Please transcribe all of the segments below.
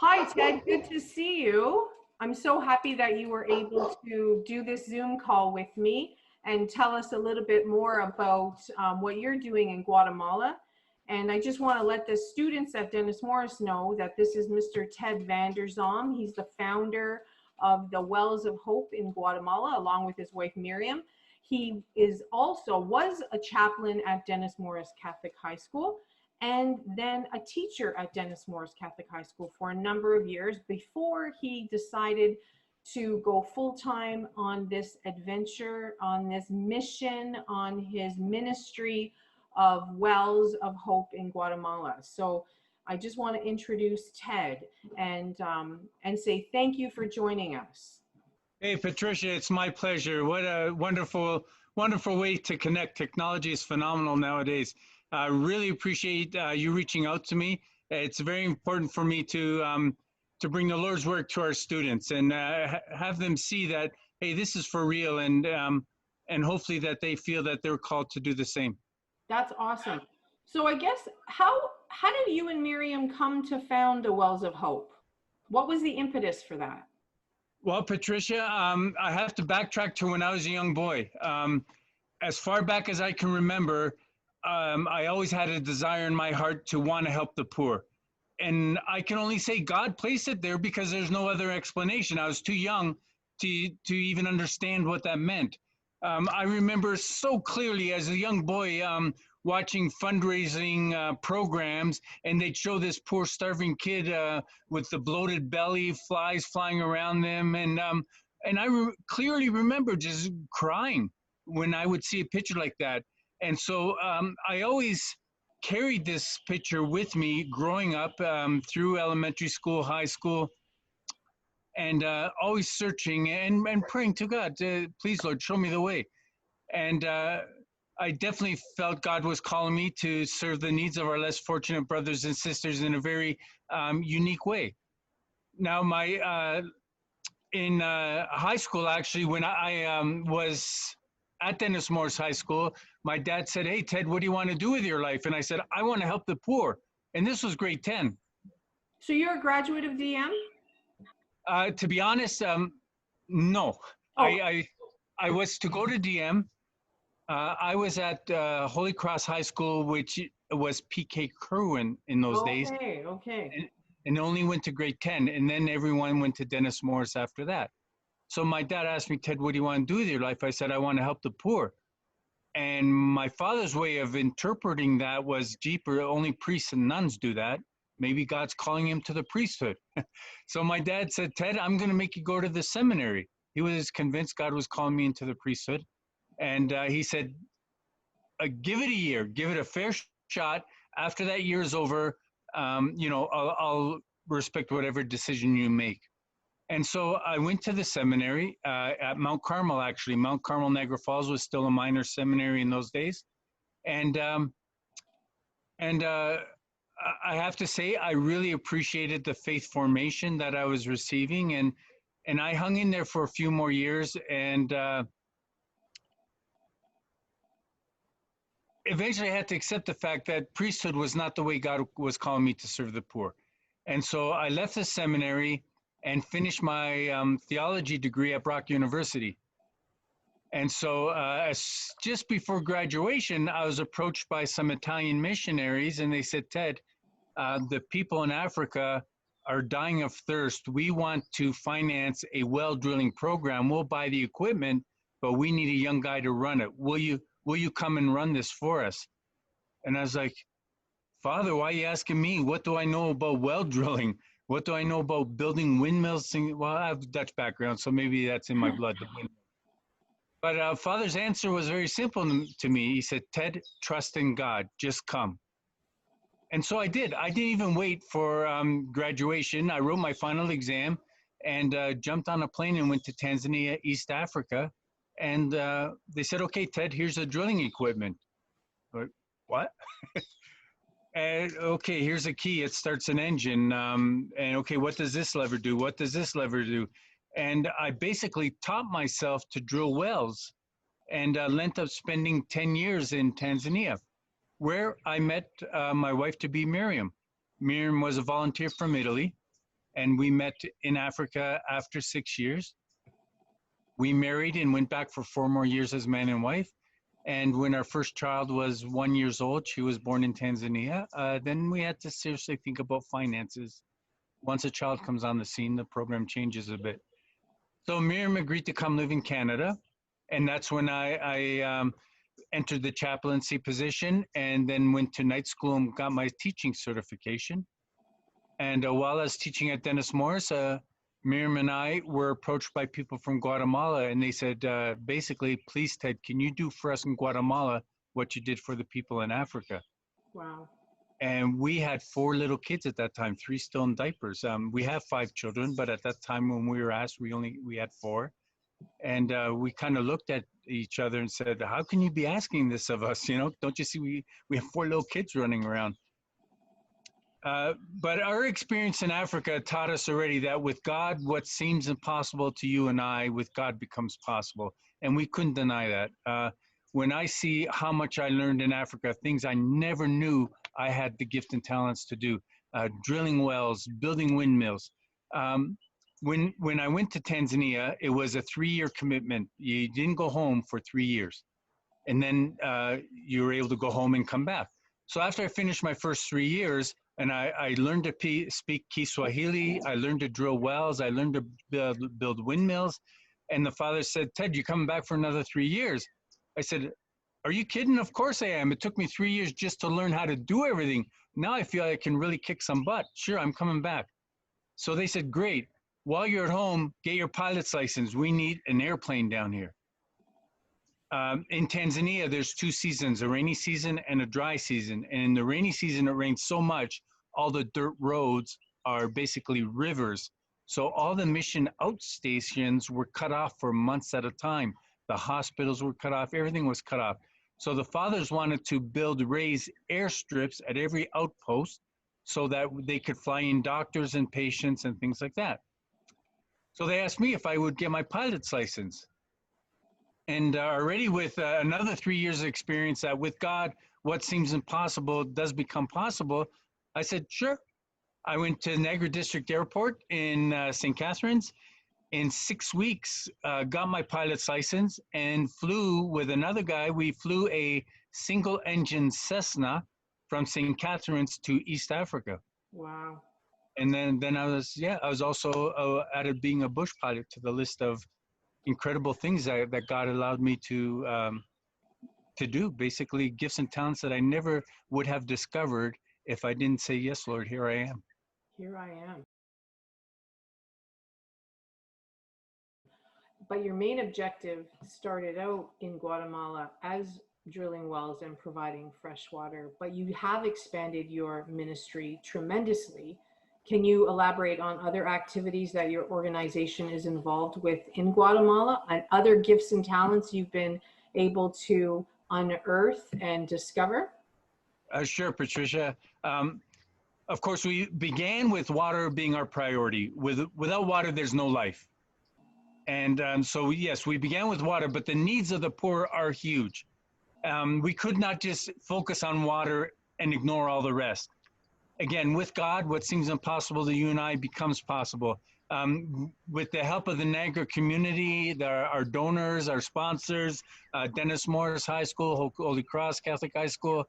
Hi, Ted. Good to see you. I'm so happy that you were able to do this Zoom call with me and tell us a little bit more about what you're doing in Guatemala. And I just want to let the students at Denis Morris know that this is Mr. Ted Vanderzom. He's the founder of the Wells of Hope in Guatemala, along with his wife Miriam. He was a chaplain at Denis Morris Catholic High School, and then a teacher at Denis Morris Catholic High School for a number of years before he decided to go full-time on this adventure, on this mission, on his ministry of Wells of Hope in Guatemala. So I just want to introduce Ted and say thank you for joining us. Hey, Patricia, it's my pleasure. What a wonderful, wonderful way to connect. Technology is phenomenal nowadays. I really appreciate you reaching out to me. It's very important for me to bring the Lord's work to our students and have them see that, hey, this is for real, and hopefully that they feel that they're called to do the same. That's awesome. So I guess how did you and Miriam come to found the Wells of Hope? What was the impetus for that? Well, Patricia, I have to backtrack to when I was a young boy. As far back as I can remember, I always had a desire in my heart to want to help the poor. And I can only say God placed it there because there's no other explanation. I was too young to even understand what that meant. I remember so clearly as a young boy watching fundraising programs, and they'd show this poor starving kid with the bloated belly, flies flying around them. And I clearly remember just crying when I would see a picture like that. And so I always carried this picture with me growing up through elementary school, high school, and always searching and praying to God, please, Lord, show me the way. And I definitely felt God was calling me to serve the needs of our less fortunate brothers and sisters in a very unique way. Now, in high school, actually, when I was at Denis Morris High School, my dad said, hey, Ted, what do you want to do with your life? And I said, I want to help the poor. And this was grade 10. So you're a graduate of DM? To be honest, no. Oh. I was to go to DM. I was at Holy Cross High School, which was PK Kerwin in those days. Okay. And only went to grade 10. And then everyone went to Denis Morris after that. So my dad asked me, Ted, what do you want to do with your life? I said, I want to help the poor. And my father's way of interpreting that was, jeeper, only priests and nuns do that. Maybe God's calling him to the priesthood. So my dad said, Ted, I'm going to make you go to the seminary. He was convinced God was calling me into the priesthood. And he said, give it a year, give it a fair shot. After that year is over, I'll respect whatever decision you make. And so I went to the seminary at Mount Carmel, actually. Mount Carmel, Niagara Falls was still a minor seminary in those days. And I have to say, I really appreciated the faith formation that I was receiving. And I hung in there for a few more years. And eventually I had to accept the fact that priesthood was not the way God was calling me to serve the poor. And so I left the seminary and finished my theology degree at Brock University. And so just before graduation, I was approached by some Italian missionaries, and they said, Ted, the people in Africa are dying of thirst. We want to finance a well drilling program. We'll buy the equipment, but we need a young guy to run it. Will you come and run this for us? And I was like, Father, why are you asking me? What do I know about well drilling? What do I know about building windmills? Well, I have a Dutch background, so maybe that's in my blood. But Father's answer was very simple to me. He said, Ted, trust in God, just come. And so I did. I didn't even wait for graduation. I wrote my final exam and jumped on a plane and went to Tanzania, East Africa. And they said, okay, Ted, here's the drilling equipment. Like, what? And okay, here's a key. It starts an engine. And okay, what does this lever do? What does this lever do? And I basically taught myself to drill wells and ended up spending 10 years in Tanzania, where I met my wife-to-be, Miriam. Miriam was a volunteer from Italy. and we met in Africa after 6 years. We married and went back for 4 more years as man and wife. And when our first child was 1 year old, she was born in Tanzania, then we had to seriously think about finances. Once a child comes on the scene, the program changes a bit. So Miriam agreed to come live in Canada. And that's when I entered the chaplaincy position and then went to night school and got my teaching certification. And while I was teaching at Denis Morris, Miriam and I were approached by people from Guatemala, and they said, basically, please, Ted, can you do for us in Guatemala what you did for the people in Africa? Wow. And we had 4 little kids at that time, 3 still in diapers. We have 5 children, but at that time when we were asked, we had 4. And we kind of looked at each other and said, how can you be asking this of us? You know, don't you see we have 4 little kids running around? But our experience in Africa taught us already that with God, what seems impossible to you and I, with God becomes possible. And we couldn't deny that. When I see how much I learned in Africa, things I never knew I had the gift and talents to do, drilling wells, building windmills. When I went to Tanzania, it was a 3-year commitment. You didn't go home for 3 years. And then you were able to go home and come back. So after I finished my first 3 years, and I learned to speak Kiswahili, I learned to drill wells, I learned to build windmills. And the father said, Ted, you're coming back for another 3 years. I said, are you kidding? Of course I am. It took me 3 years just to learn how to do everything. Now I feel I can really kick some butt. Sure, I'm coming back. So they said, great. While you're at home, get your pilot's license. We need an airplane down here. In Tanzania, there's 2 seasons, a rainy season and a dry season. And in the rainy season, it rains so much, all the dirt roads are basically rivers. So all the mission outstations were cut off for months at a time. The hospitals were cut off, everything was cut off. So the fathers wanted to raise airstrips at every outpost so that they could fly in doctors and patients and things like that. So they asked me if I would get my pilot's license. And already with another 3 years of experience, that with God, what seems impossible does become possible. I said, sure. I went to Niagara District Airport in St. Catharines. In 6 weeks, got my pilot's license and flew with another guy. We flew a single engine Cessna from St. Catharines to East Africa. Wow. And then I was also added being a bush pilot to the list of incredible things that God allowed me to do, basically gifts and talents that I never would have discovered if I didn't say, yes, Lord, here I am. Here I am. But your main objective started out in Guatemala as drilling wells and providing fresh water, but you have expanded your ministry tremendously. Can you elaborate on other activities that your organization is involved with in Guatemala and other gifts and talents you've been able to unearth and discover? Sure, Patricia. Of course, we began with water being our priority. Without water, there's no life. And so, yes, we began with water, but the needs of the poor are huge. We could not just focus on water and ignore all the rest. Again, with God, what seems impossible to you and I becomes possible. With the help of the Niagara community, our donors, our sponsors, Denis Morris High School, Holy Cross Catholic High School,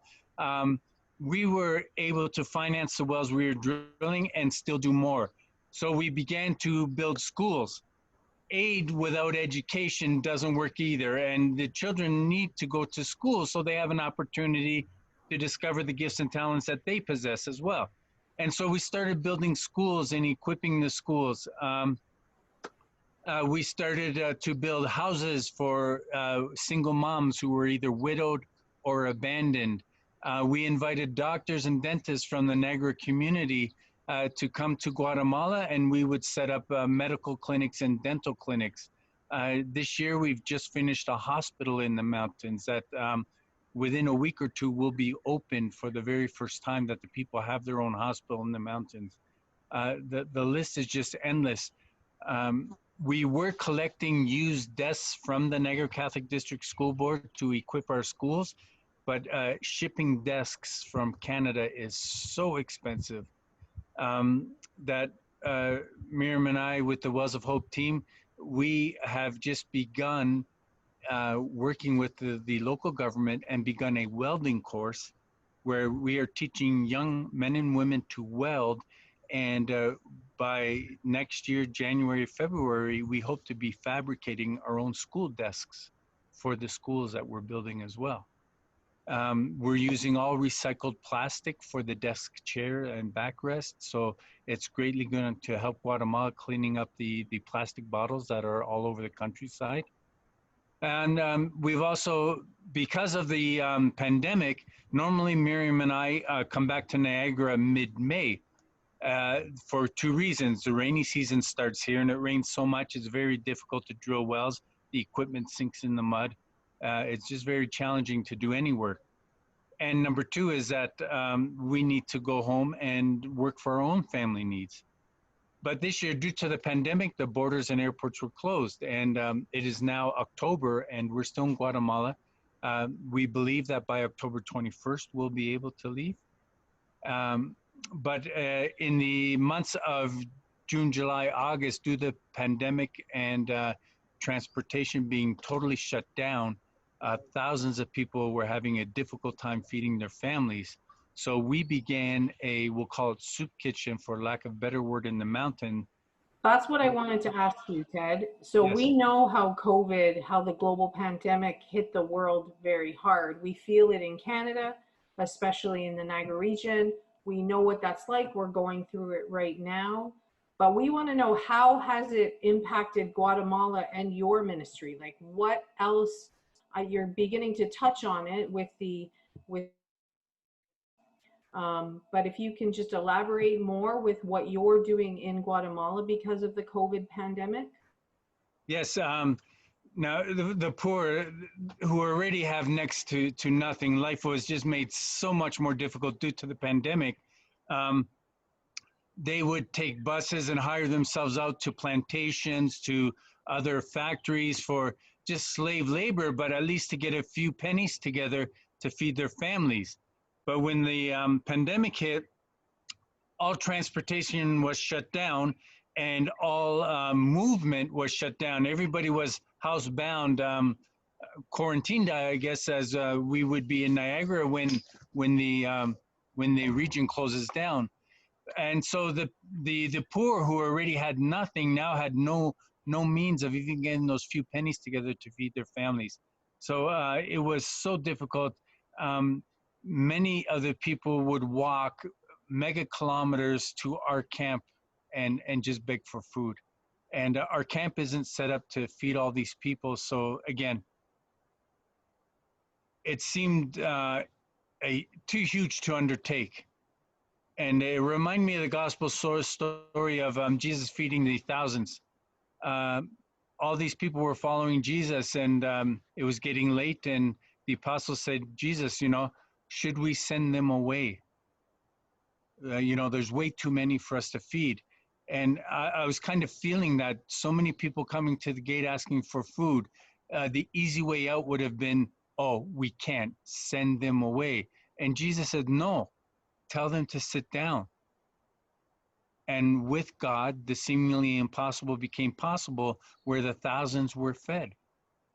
we were able to finance the wells we were drilling and still do more. So we began to build schools. Aid without education doesn't work either, and the children need to go to school so they have an opportunity to discover the gifts and talents that they possess as well. And so we started building schools and equipping the schools. We started to build houses for single moms who were either widowed or abandoned. We invited doctors and dentists from the Niagara community to come to Guatemala, and we would set up medical clinics and dental clinics. This year, we've just finished a hospital in the mountains that within a week or 2 will be open for the very first time, that the people have their own hospital in the mountains. The list is just endless. We were collecting used desks from the Niagara Catholic District School Board to equip our schools, but shipping desks from Canada is so expensive that Miriam and I, with the Wells of Hope team, we have just begun working with the local government and begun a welding course where we are teaching young men and women to weld. And by next year, January, February, we hope to be fabricating our own school desks for the schools that we're building as well. We're using all recycled plastic for the desk chair and backrest. So it's greatly going to help Guatemala cleaning up the plastic bottles that are all over the countryside. And we've also, because of the pandemic, normally Miriam and I come back to Niagara mid-May for two reasons. The rainy season starts here and it rains so much, it's very difficult to drill wells. The equipment sinks in the mud. It's just very challenging to do any work. And number two is that we need to go home and work for our own family needs. But this year, due to the pandemic, the borders and airports were closed, and it is now October, and we're still in Guatemala. We believe that by October 21st, we'll be able to leave. But in the months of June, July, August, due to the pandemic and transportation being totally shut down, thousands of people were having a difficult time feeding their families. So we began we'll call it soup kitchen for lack of a better word in the mountain. That's what I wanted to ask you, Ted. So Yes. we know how COVID, how the global pandemic hit the world very hard. We feel it in Canada, especially in the Niagara region. We know what that's like. We're going through it right now. But we want to know, how has it impacted Guatemala and your ministry? Like, what else? You're beginning to touch on it with but if you can just elaborate more with what you're doing in Guatemala because of the COVID pandemic. Yes. Now, the poor who already have next to nothing, life was just made so much more difficult due to the pandemic. They would take buses and hire themselves out to plantations, to other factories for just slave labor, but at least to get a few pennies together to feed their families. But when the pandemic hit, all transportation was shut down and all movement was shut down. Everybody was housebound, quarantined, I guess, as we would be in Niagara when the region closes down. And so the poor who already had nothing now had no means of even getting those few pennies together to feed their families. So it was so difficult. Many other people would walk mega kilometers to our camp and just beg for food. And our camp isn't set up to feed all these people. So again, it seemed too huge to undertake. And it reminded me of the gospel story of Jesus feeding the thousands. All these people were following Jesus, and it was getting late, and the apostles said, Jesus, should we send them away? There's way too many for us to feed. And I was kind of feeling that so many people coming to the gate asking for food, the easy way out would have been, oh, we can't send them away. And Jesus said, no, tell them to sit down. And with God, the seemingly impossible became possible, where the thousands were fed.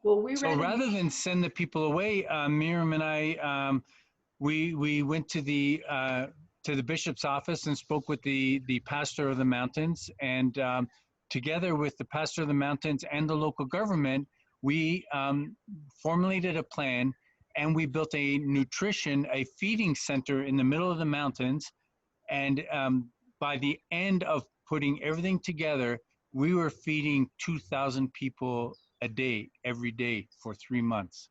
Well, So rather than send the people away, Miriam and I, we went to the bishop's office and spoke with the pastor of the mountains, and together with the pastor of the mountains and the local government, we formulated a plan, and we built a feeding center in the middle of the mountains. And by the end of putting everything together, we were feeding 2,000 people a day, every day for 3 months.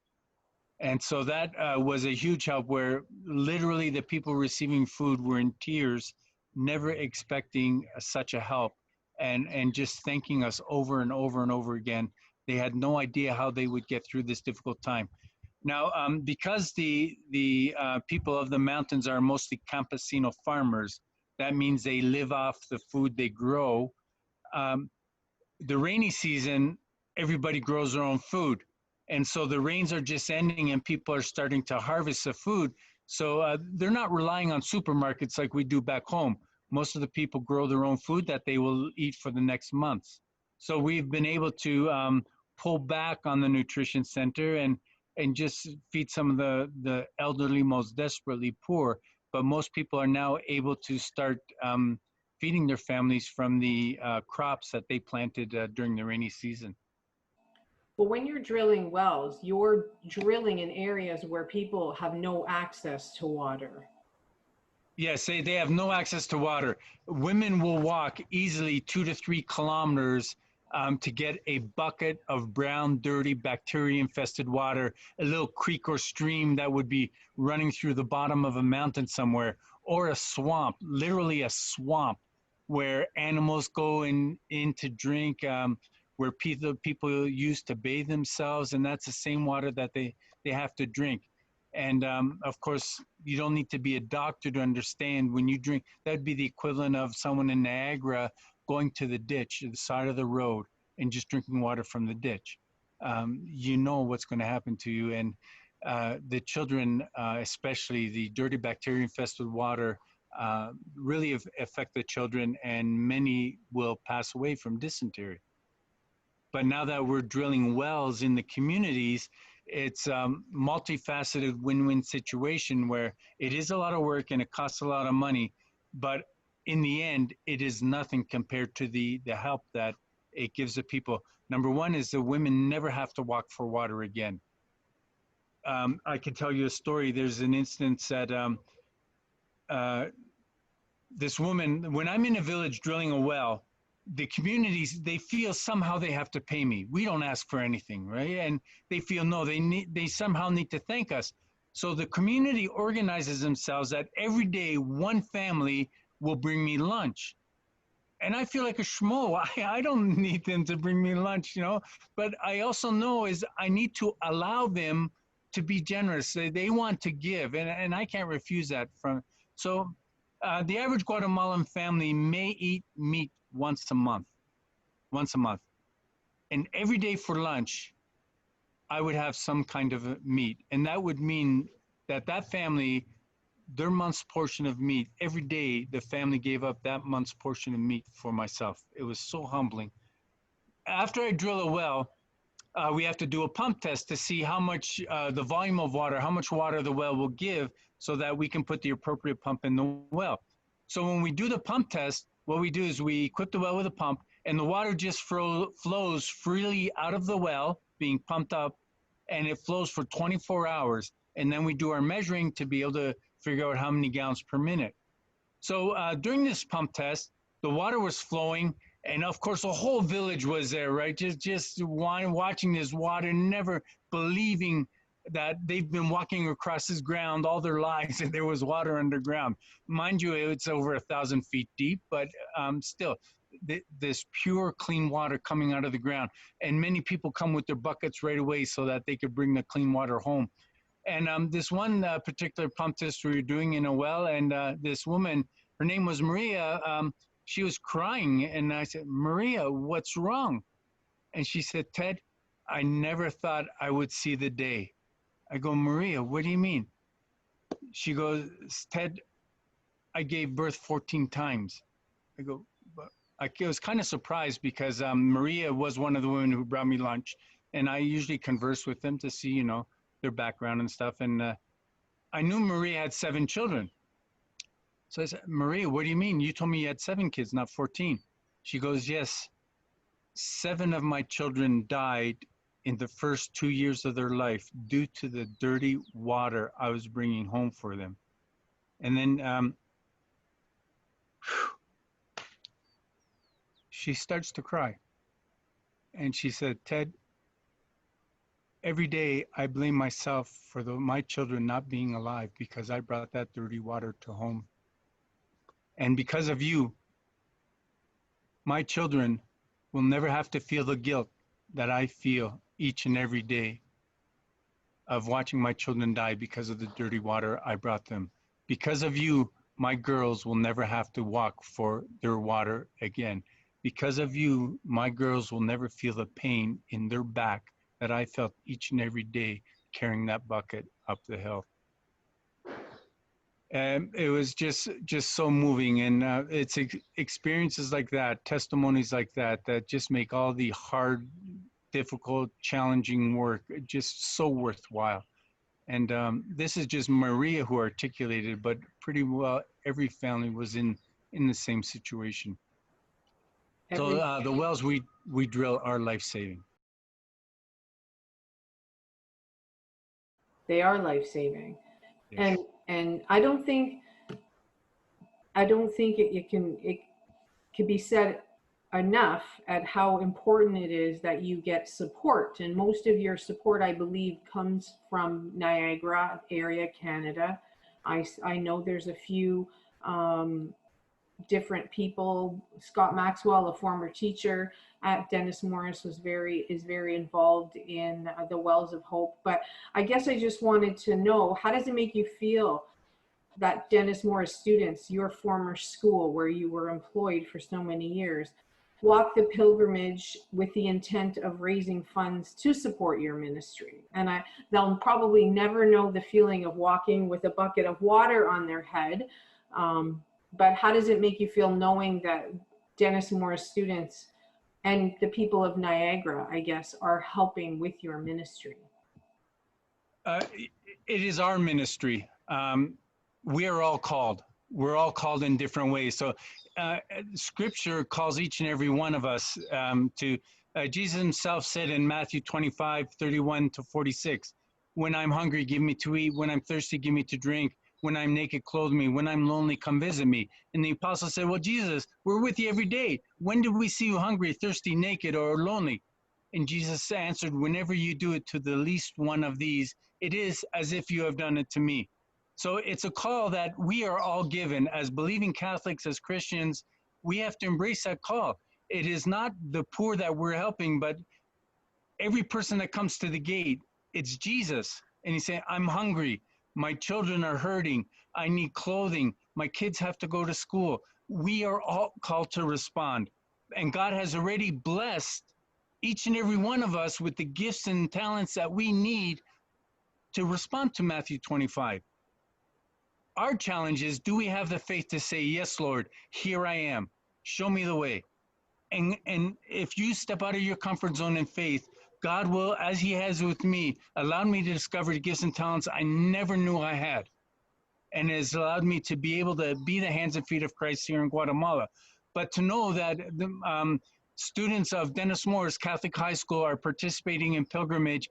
And so that was a huge help, where literally the people receiving food were in tears, never expecting such a help, and just thanking us over and over and over again. They had no idea how they would get through this difficult time. Now, because the people of the mountains are mostly campesino farmers, that means they live off the food they grow. The rainy season, everybody grows their own food. And so the rains are just ending and people are starting to harvest the food. So they're not relying on supermarkets like we do back home. most of the people grow their own food that they will eat for the next months. So we've been able to pull back on the nutrition center and just feed some of the elderly, most desperately poor. But most people are now able to start feeding their families from the crops that they planted during the rainy season. But when you're drilling wells, you're drilling in areas where people have no access to water. Yes, they have no access to water. Women will walk easily 2 to 3 kilometers to get a bucket of brown, dirty, bacteria-infested water, a little creek or stream that would be running through the bottom of a mountain somewhere, or a swamp, literally a swamp, where animals go in to drink, where people use to bathe themselves, and that's the same water that they have to drink. And of course, you don't need to be a doctor to understand when you drink, that'd be the equivalent of someone in Niagara going to the ditch at the side of the road and just drinking water from the ditch. You know what's going to happen to you. And the children, especially the dirty bacteria infested water, really affect the children, and many will pass away from dysentery. But now that we're drilling wells in the communities, it's multifaceted win-win situation where it is a lot of work and it costs a lot of money, but in the end, it is nothing compared to the help that it gives the people. Number one is the women never have to walk for water again. I can tell you a story. There's an instance that this woman, when I'm in a village drilling a well, the communities, they feel somehow they have to pay me. We don't ask for anything, right? And they feel, no, they somehow need to thank us. So the community organizes themselves that every day one family will bring me lunch. And I feel like a schmo. I don't need them to bring me lunch, but I also know is I need to allow them to be generous. They want to give, and I can't refuse that. So the average Guatemalan family may eat meat once a month. And every day for lunch, I would have some kind of meat. And that would mean that family, their month's portion of meat, every day the family gave up that month's portion of meat for myself. It was so humbling. After I drill a well, we have to do a pump test to see how much the volume of water, how much water the well will give so that we can put the appropriate pump in the well. So when we do the pump test, what we do is we equip the well with a pump, and the water just flows freely out of the well, being pumped up, and it flows for 24 hours. And then we do our measuring to be able to figure out how many gallons per minute. So during this pump test, the water was flowing, and of course the whole village was there, right? Just watching this water, never believing that they've been walking across this ground all their lives and there was water underground. Mind you, it's over 1,000 feet deep, but still, this pure, clean water coming out of the ground. And many people come with their buckets right away so that they could bring the clean water home. And this one particular pump test we were doing in a well, and this woman, her name was Maria, she was crying, and I said, Maria, what's wrong? And she said, Ted, I never thought I would see the day. I go, Maria, what do you mean? She goes, Ted, I gave birth 14 times. I go, but I was kind of surprised because Maria was one of the women who brought me lunch, and I usually converse with them to see, their background and stuff. And I knew Maria had 7 children. So I said, Maria, what do you mean? You told me you had 7 kids, not 14. She goes, yes, 7 of my children died in the first 2 years of their life due to the dirty water I was bringing home for them. And then she starts to cry. And she said, Ted, every day I blame myself for my children not being alive because I brought that dirty water to home. And because of you, my children will never have to feel the guilt that I feel each and every day of watching my children die because of the dirty water I brought them. Because of you, my girls will never have to walk for their water again. Because of you, my girls will never feel the pain in their back that I felt each and every day carrying that bucket up the hill. It was just so moving, and it's experiences like that, testimonies like that, that just make all the hard, difficult, challenging work just so worthwhile. And this is just Maria who articulated, but pretty well every family was in the same situation. So Every the wells we drill are life saving. They are life saving, Yes. and I don't think it can be said enough at how important it is that you get support. And most of your support, I believe, comes from Niagara area, Canada. I know there's a few different people. Scott Maxwell, a former teacher at Denis Morris, is very involved in the Wells of Hope. But I guess I just wanted to know, how does it make you feel that Denis Morris students, your former school where you were employed for so many years, walk the pilgrimage with the intent of raising funds to support your ministry? And they'll probably never know the feeling of walking with a bucket of water on their head. But how does it make you feel knowing that Denis Morris students and the people of Niagara, I guess, are helping with your ministry? It is our ministry. We are all called. We're all called in different ways. So scripture calls each and every one of us to, Jesus himself said in Matthew 25:31-46, when I'm hungry, give me to eat. When I'm thirsty, give me to drink. When I'm naked, clothe me. When I'm lonely, come visit me. And the apostle said, well, Jesus, we're with you every day. When did we see you hungry, thirsty, naked, or lonely? And Jesus answered, whenever you do it to the least one of these, it is as if you have done it to me. So it's a call that we are all given as believing Catholics, as Christians. We have to embrace that call. It is not the poor that we're helping, but every person that comes to the gate, it's Jesus. And he's saying, I'm hungry. My children are hurting. I need clothing. My kids have to go to school. We are all called to respond. And God has already blessed each and every one of us with the gifts and talents that we need to respond to Matthew 25. Our challenge is, do we have the faith to say, yes, Lord, here I am. Show me the way. And if you step out of your comfort zone in faith, God will, as he has with me, allow me to discover the gifts and talents I never knew I had, and has allowed me to be able to be the hands and feet of Christ here in Guatemala. But to know that the students of Denis Morris Catholic High School are participating in pilgrimage,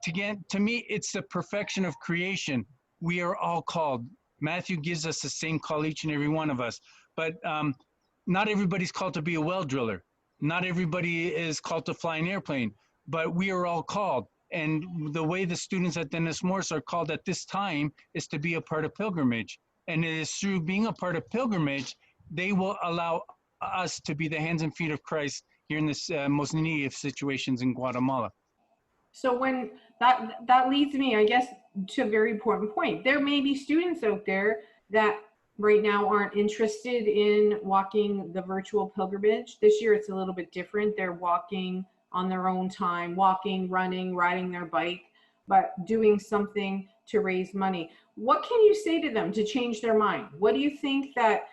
to me, it's the perfection of creation. We are all called. Matthew gives us the same call, each and every one of us. But not everybody's called to be a well driller. Not everybody is called to fly an airplane, but we are all called. And the way the students at Denis Morris are called at this time is to be a part of pilgrimage. And it is through being a part of pilgrimage, they will allow us to be the hands and feet of Christ here in this most needy of situations in Guatemala. So when that leads me, I guess, to a very important point. There may be students out there that right now aren't interested in walking the virtual pilgrimage. This year it's a little bit different. They're walking on their own time, walking, running, riding their bike, but doing something to raise money. What can you say to them to change their mind? What do you think that,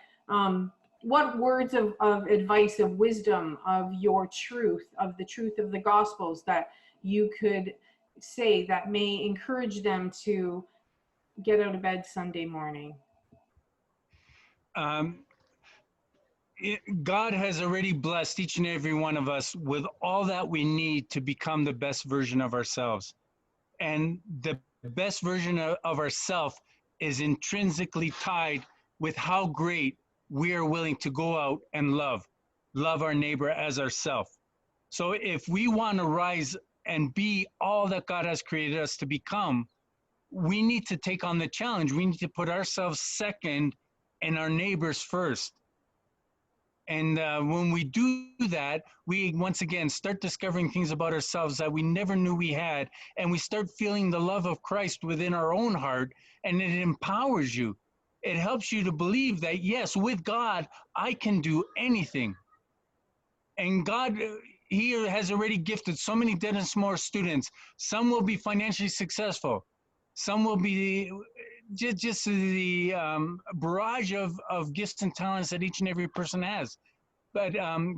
what words of advice, of wisdom, of your truth, of the truth of the Gospels that you could say that may encourage them to get out of bed Sunday morning? God has already blessed each and every one of us with all that we need to become the best version of ourselves. And the best version of ourselves is intrinsically tied with how great we are willing to go out and love our neighbor as ourselves. So if we want to rise and be all that God has created us to become, we need to take on the challenge. We need to put ourselves second and our neighbors first. And when we do that, we once again start discovering things about ourselves that we never knew we had. And we start feeling the love of Christ within our own heart, and it empowers you. It helps you to believe that, yes, with God, I can do anything. And God, he has already gifted so many Denis Morris students. Some will be financially successful. Some will be just the barrage of gifts and talents that each and every person has. But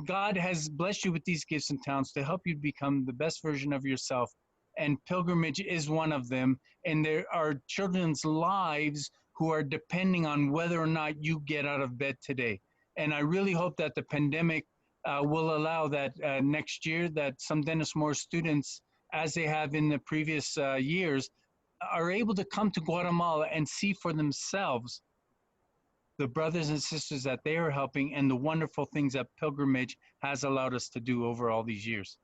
God has blessed you with these gifts and talents to help you become the best version of yourself. And pilgrimage is one of them. And there are children's lives who are depending on whether or not you get out of bed today. And I really hope that the pandemic will allow that next year, that some Dennis Moore students, as they have in the previous years, are able to come to Guatemala and see for themselves the brothers and sisters that they are helping and the wonderful things that pilgrimage has allowed us to do over all these years.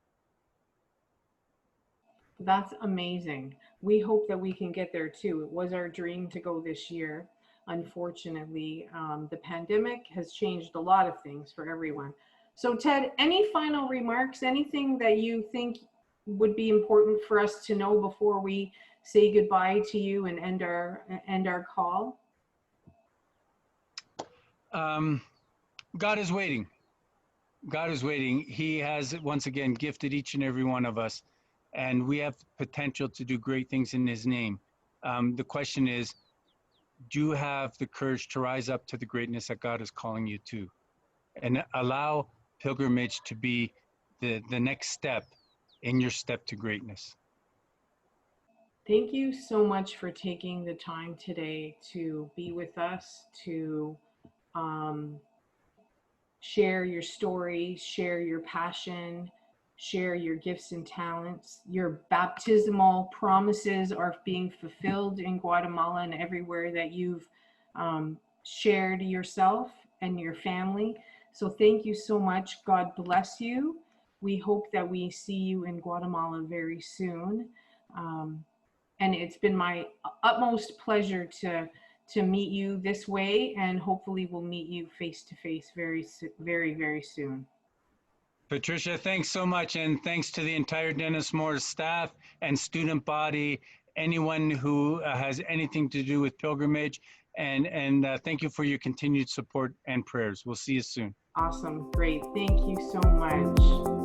That's amazing. We hope that we can get there too. It was our dream to go this year. Unfortunately, the pandemic has changed a lot of things for everyone. So, Ted, any final remarks? Anything that you think would be important for us to know before we say goodbye to you and end our call? God is waiting. God is waiting. He has once again gifted each and every one of us, and we have potential to do great things in His name. The question is, do you have the courage to rise up to the greatness that God is calling you to, and allow pilgrimage to be the next step in your step to greatness? Thank you so much for taking the time today to be with us, to um, share your story, share your passion, share your gifts and talents. Your baptismal promises are being fulfilled in Guatemala and everywhere that you've shared yourself and your family. So thank you so much. God bless you. We hope that we see you in Guatemala very soon. Um, and it's been my utmost pleasure to meet you this way, and hopefully we'll meet you face to face very soon. Patricia, thanks so much, and thanks to the entire Dennis Moore staff and student body, anyone who has anything to do with pilgrimage, and thank you for your continued support and prayers. We'll see you soon. Awesome. Great. Thank you so much.